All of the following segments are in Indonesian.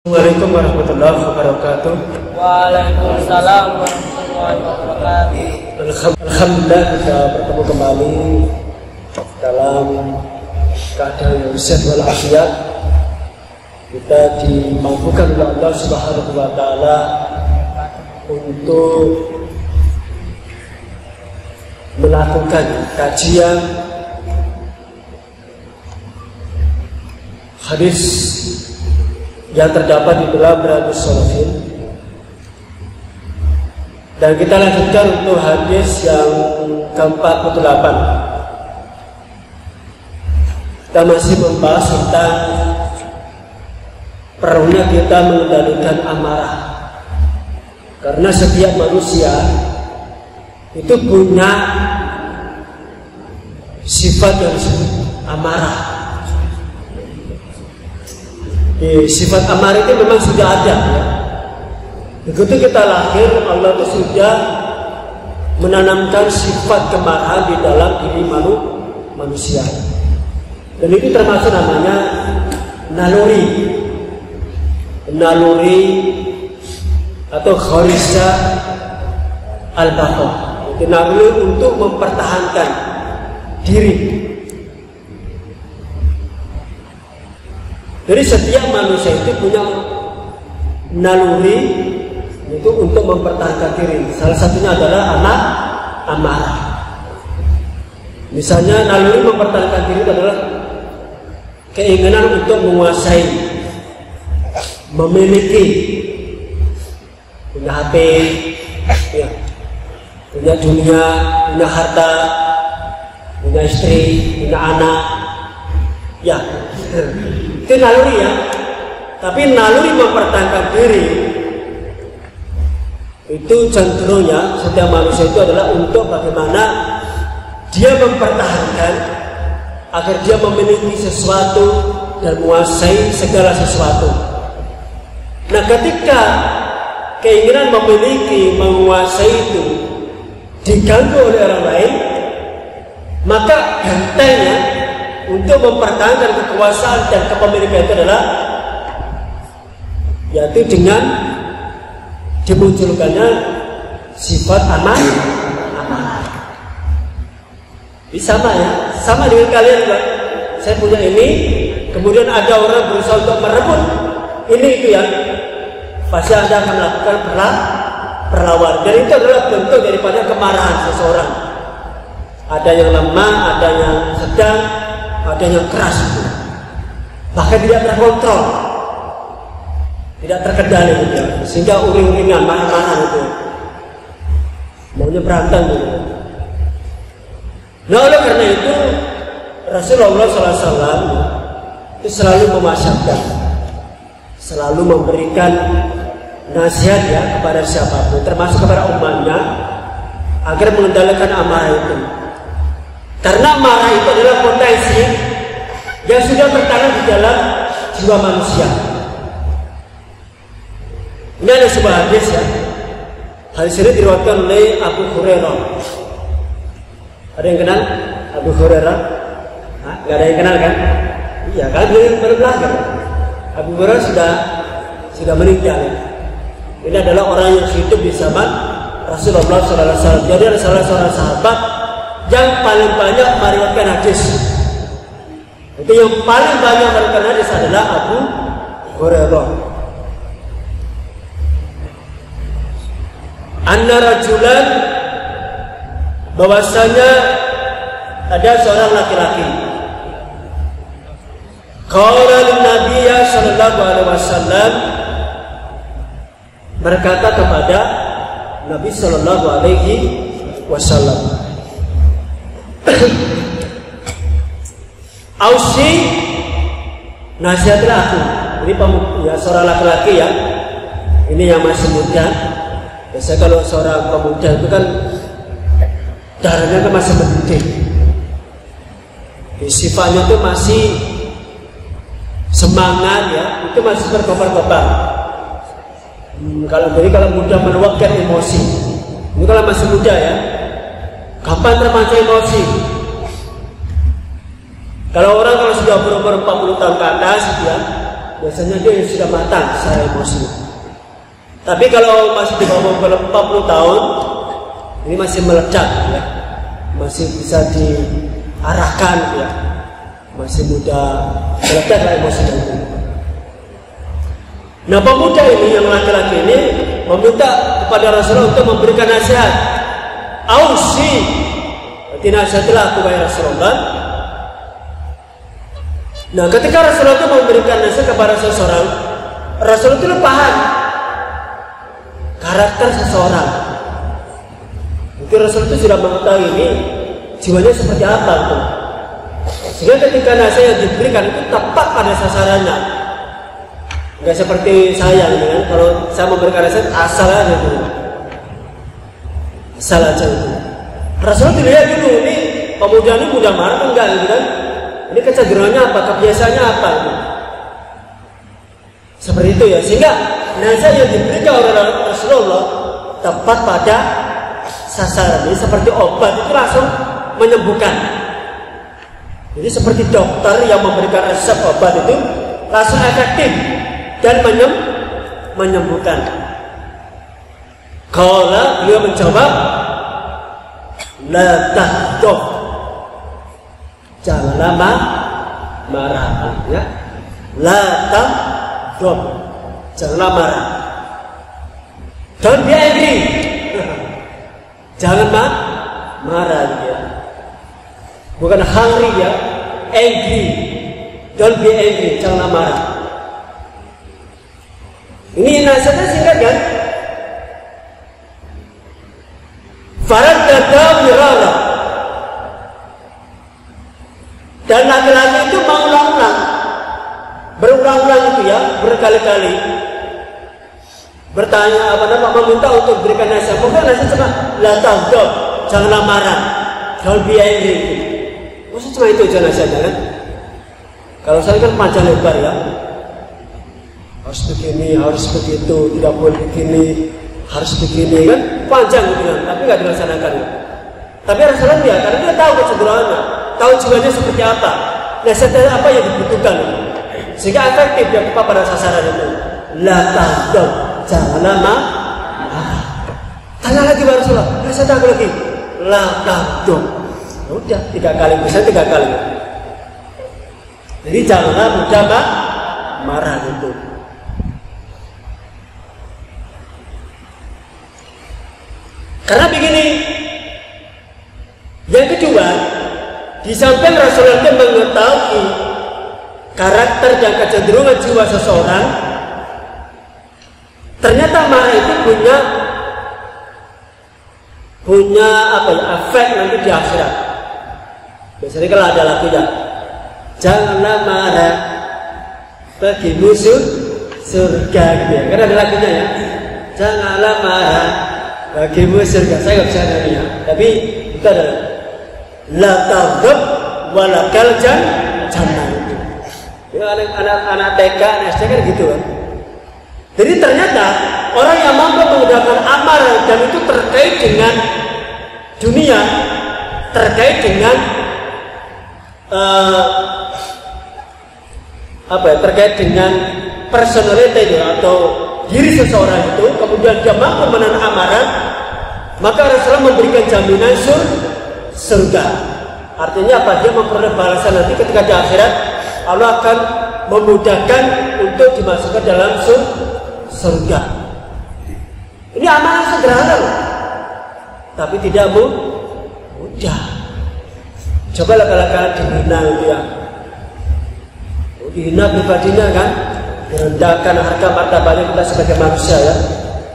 Assalamualaikum warahmatullahi wabarakatuh. Waalaikumsalam warahmatullahi wabarakatuh. Alhamdulillah kita bertemu kembali dalam keadaan yang sehat walafiat. Kita dimampukan oleh Allah Subhanahu wa taala untuk melakukan kajian hadis yang terdapat di dalam Riyadhus Shalihin, dan kita lanjutkan untuk hadis yang ke-48. Kita masih membahas tentang perlunya kita mengendalikan amarah, karena setiap manusia itu punya sifat yang disebut amarah. Sifat amarah itu memang sudah ada, ya. Begitu kita lahir, Allah itu sudah menanamkan sifat kemarahan di dalam diri manusia. Dan itu termasuk namanya naluri atau gharizah al-baqa. Itu naluri untuk mempertahankan diri. Jadi setiap manusia itu punya naluri itu untuk mempertahankan diri. Salah satunya adalah amarah. Misalnya naluri mempertahankan diri itu adalah keinginan untuk menguasai, memiliki, punya HP, ya, punya dunia, punya harta, punya istri, punya anak, ya. Itu naluri, ya. Tapi naluri mempertahankan diri itu cenderungnya setiap manusia itu adalah untuk bagaimana dia mempertahankan agar dia memiliki sesuatu dan menguasai segala sesuatu. Nah, ketika keinginan memiliki, menguasai itu diganggu oleh orang lain, maka bentengnya untuk mempertahankan kekuasaan dan kepemilikan itu adalah yaitu dengan dimunculkannya sifat amarah. Ini sama, ya, sama dengan kalian juga. Saya punya ini, kemudian ada orang berusaha untuk merebut ini itu, ya, pasti Anda akan melakukan perlawanan. Dan itu adalah bentuk daripada kemarahan seseorang. Ada yang lemah, ada yang sedang, ada yang keras itu, bahkan tidak terkontrol, tidak terkendali gitu, sehingga uring-uringan, marah-marah itu, maunya berantem gitu. Nah, oleh karena itu Rasulullah SAW itu selalu mewasiatkan, selalu memberikan nasihat, ya, kepada siapapun, termasuk kepada umatnya, agar mengendalikan amarah itu. Karena marah itu adalah potensi yang sudah tertanam di dalam jiwa manusia. Ini ada sebuah hadis, ya. Hadis ini diriwayatkan oleh Abu Hurairah. Ada yang kenal Abu Hurairah? Gak ada yang kenal, kan? Iya, kan dia baru belajar. Abu Hurairah sudah meninggal. Ini adalah orang yang hidup di zaman Rasulullah SAW. Jadi ada salah seorang sahabat yang paling banyak meriwayatkan hadis. Itu yang paling banyak meriwayatkan hadis adalah Abu Hurairah. Anna rajulan, bahwasanya ada seorang laki-laki, qala lin-nabi sallallahu alaihi wasallam, berkata kepada Nabi sallallahu alaihi wasallam, Ausi, nasihatlah aku. Ini ya, seorang laki-laki, ya, ini yang masih muda. Biasanya kalau seorang pemuda itu kan darahnya kan masih mendidih, sifatnya itu masih semangat, ya, itu masih berkobar-kobar. Kalau muda meluapkan emosi, ini kalau masih muda, ya, gampang terpancing emosi. Kalau sudah berumur 40 tahun ke atas, ya, biasanya dia sudah matang secara emosi. Tapi kalau masih di bawah 40 tahun, ini masih meledak ya, masih bisa diarahkan ya, masih mudah meledak emosinya itu. Nah, pemuda ini yang laki-laki ini meminta kepada Rasulullah untuk memberikan nasihat. Ausi, nasihatlah aku wahai Rasulullah. Nah, ketika Rasulullah itu memberikan nasihat kepada seseorang, Rasulullah itu paham karakter seseorang. Mungkin Rasulullah itu sudah mengetahui ini jiwanya seperti apa tuh. Sehingga ketika nasihat yang diberikan itu tepat pada sasarannya. Enggak seperti saya ini kan, kalau saya memberikan nasihat asal aja gitu. Asal aja itu. Rasulullah dilihat dulu ini pemuda ini mudah marah enggak gitu kan. Ini kecenderungannya apa, kebiasaannya apa gitu. Seperti itu ya, sehingga nasihat yang diberikan oleh Rasulullah tepat pada sasaran. Ini seperti obat itu langsung menyembuhkan. Jadi seperti dokter yang memberikan resep obat itu langsung efektif dan menyembuhkan. Qala, beliau menjawab, la tahdhab, janganlah marah ya. La tahdhab, janganlah marah. Don't be angry. Jangan marah ya. Bukan hungry ya, angry. Don't be angry, janganlah marah. Ini nasihatnya singkat kan? Faraddada mirara. Dan laki-laki itu mengulang-ulang, berulang-ulang itu ya, berkali-kali bertanya meminta untuk berikan nasihat. Bukan nasihat cuma la taghdab, janganlah marah, don't be angry. Maksudnya cuma itu aja nasihatnya kan? Kalau saya kan panjang lebar ya, harus begini, harus begitu, tidak boleh begini, harus begini kan, panjang gitu kan, tapi nggak dilaksanakan. Tapi Rasulullah dia, karena dia tahu kecenderungannya, tahu jiwanya seperti apa, nasihatnya apa yang dibutuhkan, sehingga efektif dia tepat pada sasaran itu. La taghdab, janganlah marah. Tanya lagi Rasulullah, nasihat aku lagi, la taghdab. Udah 3 kali, bisa 3 kali. Jadi janganlah mudah marah itu. Karena begini, yang kedua, di samping Rasulullah itu mengetahui karakter dan kecenderungan jiwa seseorang, ternyata marah itu punya apa ya, efek nanti di akhirat. Biasanya kalau ada lagunya, janganlah marah bagi musuh surga gitu ya. Karena ada lagunya ya, janganlah marah bagi musuh surga. Saya nggak bisa nyanyi ya, tapi itu adalah la taghdab walakal jannah itu. Ya, anak TK, anak SD kan gitu kan. Jadi ternyata orang yang mampu menggunakan amarah dan itu terkait dengan dunia, terkait dengan terkait dengan personality atau diri seseorang itu, kemudian dia mampu menahan amarah, maka Rasulullah memberikan jaminan surga. Artinya apa? Dia memperoleh balasan nanti ketika di akhirat. Allah akan memudahkan untuk dimasukkan dalam surga. Ini amalan sederhana loh, tapi tidak mudah. Coba kala-kala dihina gitu ya, dihina pribadinya kan, direndahkan harga martabatnya kita sebagai manusia ya.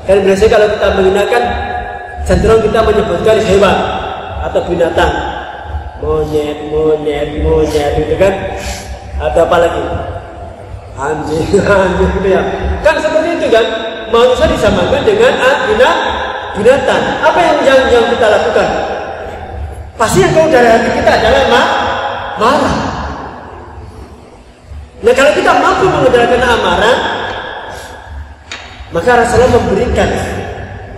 Kan biasanya kalau kita menghinakan, cenderung kita menyebutkan hewan atau binatang, monyet gitu kan, atau apa lagi, anjing gitu ya. Kan seperti itu kan, manusia disamakan dengan binatang. Apa yang kita lakukan? Pasti yang keluar dari hati kita adalah marah. Nah, kalau kita mampu mengendalikan amarah, maka Rasulullah memberikan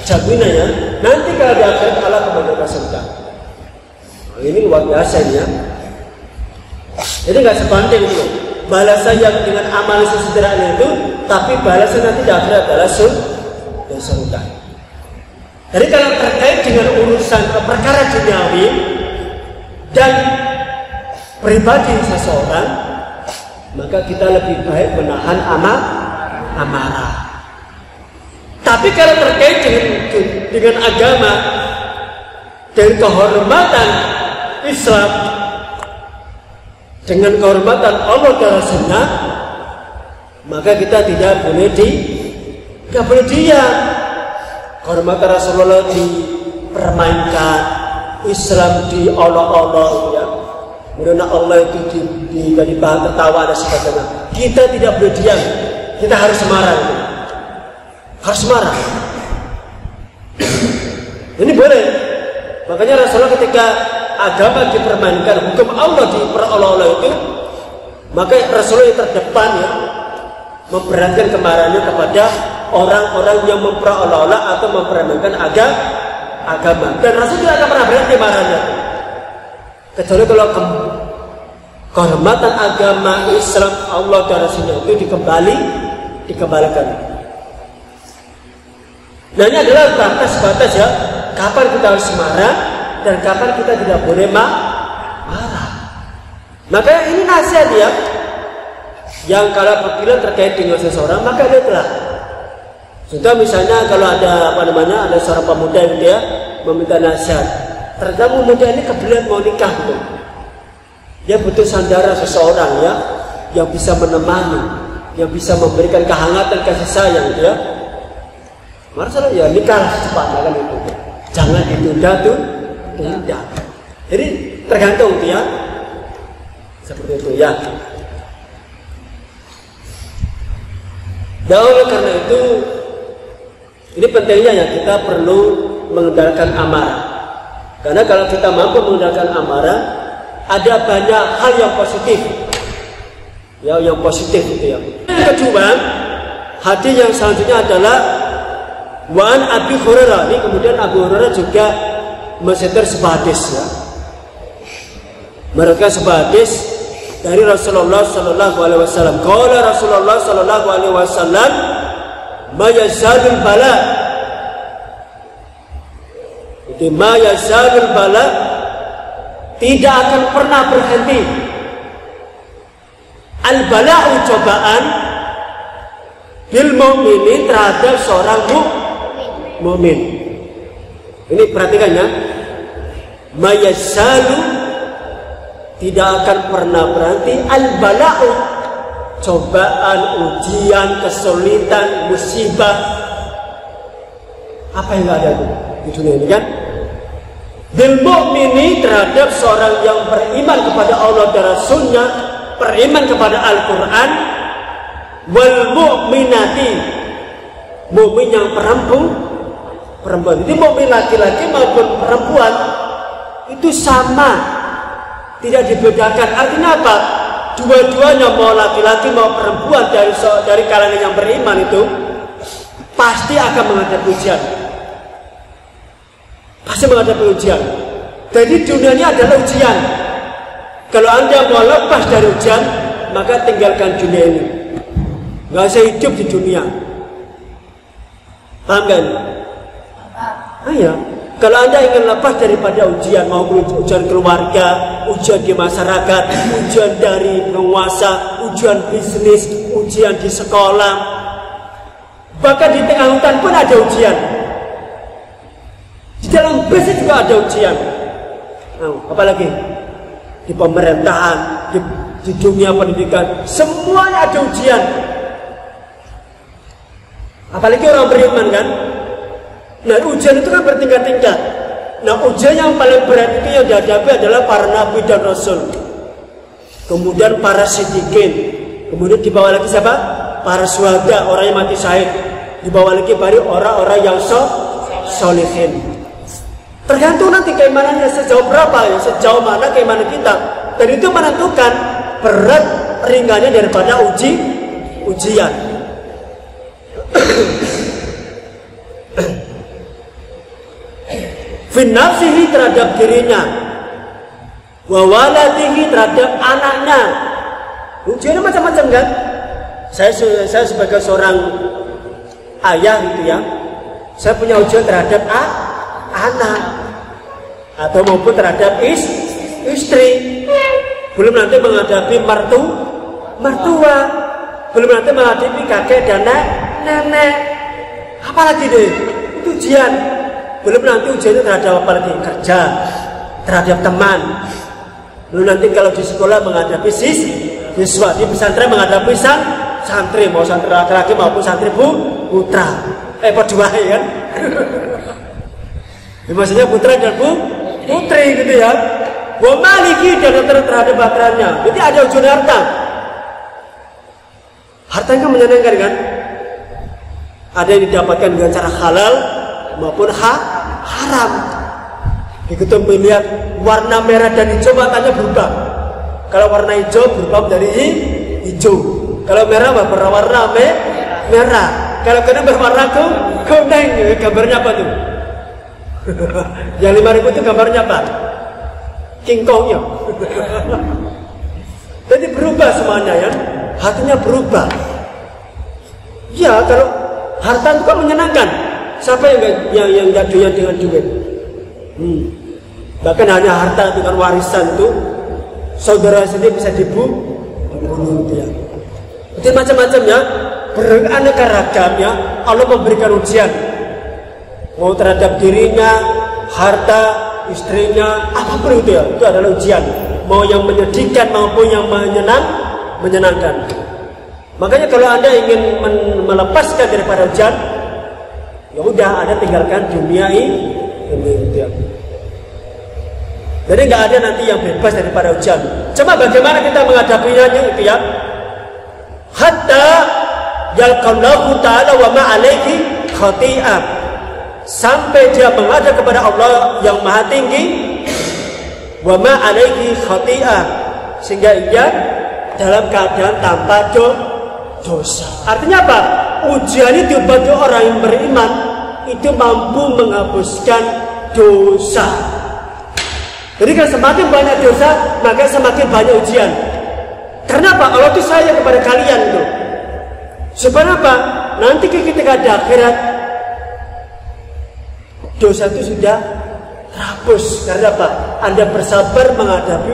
jaminannya nanti kalau di akhirat Allah kepada surga. Ini luar biasa ya. Jadi nggak sebanding itu. balasan yang dengan amal sesederhana itu, tapi balasan nanti di akhirat adalah surga. Jadi kalau terkait dengan urusan perkara duniawi dan pribadi seseorang, maka kita lebih baik menahan amarah. Tapi kalau terkait dengan agama dan kehormatan Islam, dengan kehormatan Allah dan Rasulnya, maka kita tidak boleh diam. Kehormatan Rasulullah dipermainkan, Islam diolok-olok, ya. Kemudian Allah itu jadi bahan tertawa dan sebagainya. Kita tidak boleh diam, kita harus marah. Harus marah. Ini boleh. Makanya Rasulullah ketika agama dipermainkan, hukum Allah diperolok-olok itu, maka Rasulullah yang terdepan ya memberatkan kemarahannya kepada orang-orang yang memperolok-olok atau mempermainkan agama. Dan Rasul tidak akan pernah berhenti marahnya, kecuali kalau kehormatan agama Islam Allah dan Rasulnya itu dikembalikan. Nah, ini adalah batas-batas ya, kapan kita harus marah dan kapan kita tidak boleh marah. Maka ini nasihat ya, yang kalau apabila terkait dengan seseorang, maka lihatlah. Contoh misalnya kalau ada ada seorang pemuda yang dia meminta nasihat, ternyata pemuda ini kebetulan mau nikah gitu. Dia butuh sandaran seseorang ya, yang bisa menemani, yang bisa memberikan kehangatan kasih sayang dia. Masalah ya nikah secepatnya kan itu. Jangan ditunda tuh. Jadi tergantung dia. Seperti itu ya. Dan oleh karena itu, ini pentingnya ya kita perlu mengendalikan amarah. Karena kalau kita mampu mengendalikan amarah, ada banyak hal yang positif. Ya, yang positif itu ya. Yang kedua, hadis yang selanjutnya adalah Wa'an Abi Hurairah. Ini kemudian Abu Hurairah juga mensetor sebuah hadis ya. Mereka sebuah hadis dari Rasulullah sallallahu alaihi wasallam. Qala Rasulullah sallallahu alaihi wasallam, "Ma yazalul bala." Itu ma yazalul bala, tidak akan pernah berhenti. Al-bala'u cobaan bil mu'minin terhadap seorang mukmin. Ini perhatikan ya. Ma yazalu, tidak akan pernah berhenti al-bala'u, cobaan, ujian, kesulitan, musibah. Apa yang ada di dunia ini kan? Bil mu'mini, terhadap seorang yang beriman kepada Allah dan Rasulnya, beriman kepada Al-Quran. Wal mu'minati, mu'min yang perempuan. Jadi mu'min laki-laki maupun perempuan itu sama, tidak dibedakan. Artinya apa? Dua-duanya, mau laki-laki mau perempuan dari kalangan yang beriman itu pasti akan menghadapi ujian. Pasti menghadapi ujian. Jadi dunia ini adalah ujian. Kalau Anda mau lepas dari ujian, maka tinggalkan dunia ini. Gak usah hidup di dunia. Paham kan? Ayo. Kalau Anda ingin lepas daripada ujian, maupun ujian keluarga, ujian di masyarakat, ujian dari penguasa, ujian bisnis, ujian di sekolah, bahkan di tengah hutan pun ada ujian. Di dalam bisnis juga ada ujian. Apalagi di pemerintahan, di dunia pendidikan, semuanya ada ujian. Apalagi orang beriman kan. Nah, ujian itu kan bertingkat-tingkat. Nah, ujian yang paling berat itu yang dihadapi adalah para nabi dan rasul. Kemudian para siddiqin. Kemudian di bawah lagi siapa? Para syuhada, orang yang mati syahid. Di bawah lagi baru orang-orang yang sholihin. Tergantung nanti keimanannya sejauh berapa ya, sejauh mana keimanan kita. Dan itu menentukan berat ringannya daripada ujian. Finafsihi, terhadap dirinya, wa waladihi, terhadap anaknya, Ujiannya macam-macam kan. Saya sebagai seorang ayah gitu ya, saya punya ujian terhadap anak atau maupun terhadap istri. Belum nanti menghadapi mertua, belum nanti menghadapi kakek dan nenek. Apalagi deh, itu ujian. Belum nanti ujiannya terhadap apalagi kerja, terhadap teman. Belum nanti kalau di sekolah menghadapi siswa, di pesantren menghadapi santri, mau santri laki-laki maupun santri putra. Berdua kan? Maksudnya putra dan putri gitu ya. Wa maliki dan terhadap bakranya. Jadi ada ujian harta. Harta itu menyenangkan kan? Ada yang didapatkan dengan cara halal maupun haram. Begitu melihat warna merah dan hijau matanya berubah. Kalau warna hijau berubah menjadi hijau. Kalau merah berwarna merah. Kalau kuning berwarna kuning. Gambarnya apa tuh? Yang 5.000 itu gambarnya apa? King Kongnya. Jadi berubah semuanya ya. Hatinya berubah. Ya kalau harta itu kan menyenangkan. Siapa yang gak doyan dengan duit? Bahkan hanya harta dengan warisan itu saudara sendiri bisa dibunuh dia. Jadi macam-macam ya. Beraneka ragam ya. Allah memberikan ujian. Mau terhadap dirinya, harta, istrinya, apapun itu ya, itu adalah ujian. Mau yang menyedihkan maupun yang menyenangkan. Makanya kalau Anda ingin melepaskan daripada ujian, ya udah Anda tinggalkan dunia ini ya. Jadi nggak ada nanti yang bebas daripada ujian. Cuma bagaimana kita menghadapinya itu ya. Hatta yalqallahu ta'ala wa ma 'alaihi khati'ah. Sampai dia menghadap kepada Allah yang maha tinggi, wa ma 'alaihi khati'ah, sehingga ia dalam keadaan tanpa dosa. Artinya apa? Ujian itu bagi orang yang beriman itu mampu menghapuskan dosa. Jadi kalau semakin banyak dosa, maka semakin banyak ujian. Karena apa? Allah itu sayang kepada kalian itu. Supaya apa? Nanti ketika di akhirat dosa itu sudah terhapus. Karena apa? Anda bersabar menghadapi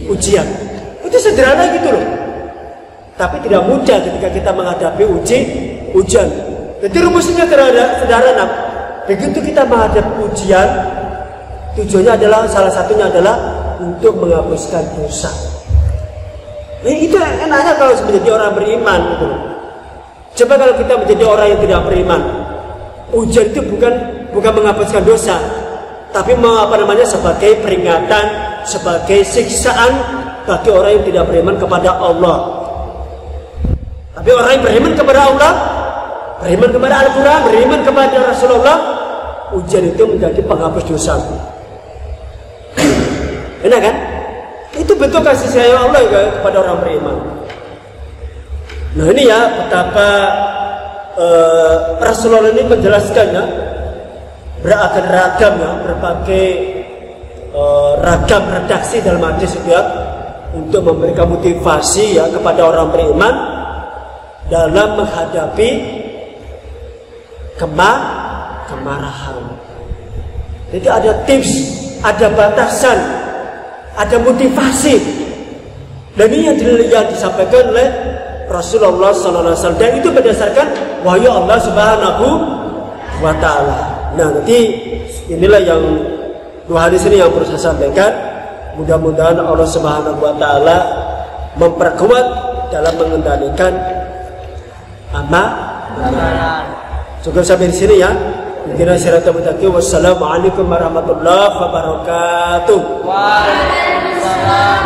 ujian. Itu sederhana gitu loh. Tapi tidak mudah ketika kita menghadapi ujian. Jadi rumusnya sederhana. Begitu kita menghadapi ujian, tujuannya adalah salah satunya adalah untuk menghapuskan dosa. Itu enaknya kalau menjadi orang beriman gitu loh. Coba kalau kita menjadi orang yang tidak beriman, ujian itu bukan menghapuskan dosa, tapi sebagai peringatan, sebagai siksaan bagi orang yang tidak beriman kepada Allah. Tapi orang yang beriman kepada Allah, beriman kepada Al-Quran, beriman kepada Rasulullah, ujian itu menjadi penghapus dosa. Enak kan? Itu bentuk kasih sayang Allah kepada orang beriman. Nah ini ya betapa Rasulullah ini menjelaskannya beragam-ragam ya, berbagai ragam redaksi dalam hadis ya, untuk memberikan motivasi ya kepada orang beriman dalam menghadapi kemarahan. Jadi ada tips, ada batasan, ada motivasi. Dan ini yang disampaikan oleh Rasulullah SAW, dan itu berdasarkan wahyu Allah Subhanahu wa Ta'ala. Nah nanti inilah yang dua hadis ini yang perlu saya sampaikan. Mudah-mudahan Allah Subhanahu wa Ta'ala memperkuat dalam mengendalikan amalan. Cukup sampai di sini ya. Mungkin siratal mustaqim. Wassalamualaikum warahmatullahi wabarakatuh. Waalaikumsalam.